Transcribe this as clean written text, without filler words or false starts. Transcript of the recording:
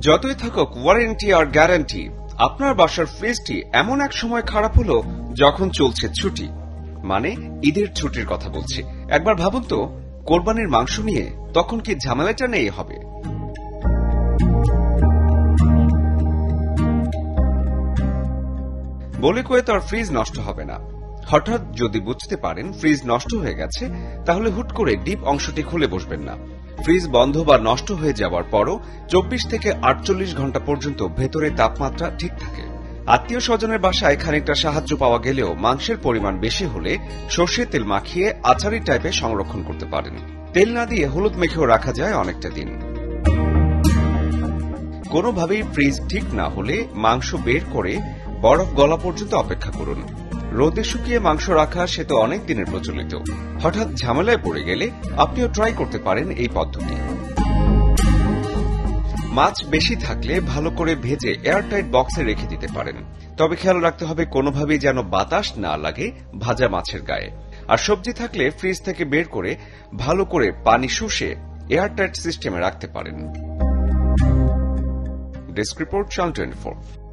যতই থাকুক ওয়ারেন্টি আর গ্যারান্টি, আপনার বাসার ফ্রিজটি এমন এক সময় খারাপ হলো যখন চলছে ছুটি, মানে ঈদের ছুটির কথা বলছি। একবার ভাবুন তো, কোরবানির মাংস নিয়ে তখন কি ঝামেলাটা নেই হবে? বলে কয়ে তো আর ফ্রিজ নষ্ট হবে না। হঠাৎ যদি বুঝতে পারেন ফ্রিজ নষ্ট হয়ে গেছে, তাহলে হুট করে ডিপ অংশটি খুলে বসবেন না। ফ্রিজ বন্ধ বা নষ্ট হয়ে যাওয়ার পরও 24 থেকে 48 ঘন্টা পর্যন্ত ভেতরে তাপমাত্রা ঠিক থাকে। আত্মীয় স্বজনের বাসায় খানিকটা সাহায্য পাওয়া গেলেও মাংসের পরিমাণ বেশি হলে সর্ষের তেল মাখিয়ে আচারি টাইপে সংরক্ষণ করতে পারেন। তেল না দিয়ে হলুদ মেখেও রাখা যায় অনেকটা দিন। কোনোভাবেই ফ্রিজ ঠিক না হলে মাংস বের করে বরফ গলা পর্যন্ত অপেক্ষা করুন। রোদে শুকিয়ে মাংস রাখা সে তো অনেক দিনের প্রচলিত। হঠাৎ ঝামেলায় পড়ে গেলে আপনিও ট্রাই করতে পারেন এই পদ্ধতি। মাছ বেশি থাকলে ভালো করে ভেজে এয়ারটাইট বক্সে রেখে দিতে পারেন। তবে খেয়াল রাখতে হবে কোনোভাবেই যেন বাতাস না লাগে ভাজা মাছের গায়ে। আর সবজি থাকলে ফ্রিজ থেকে বের করে ভালো করে পানি শুষে এয়ারটাইট সিস্টেমে রাখতে পারেন। Desk report, channel 24।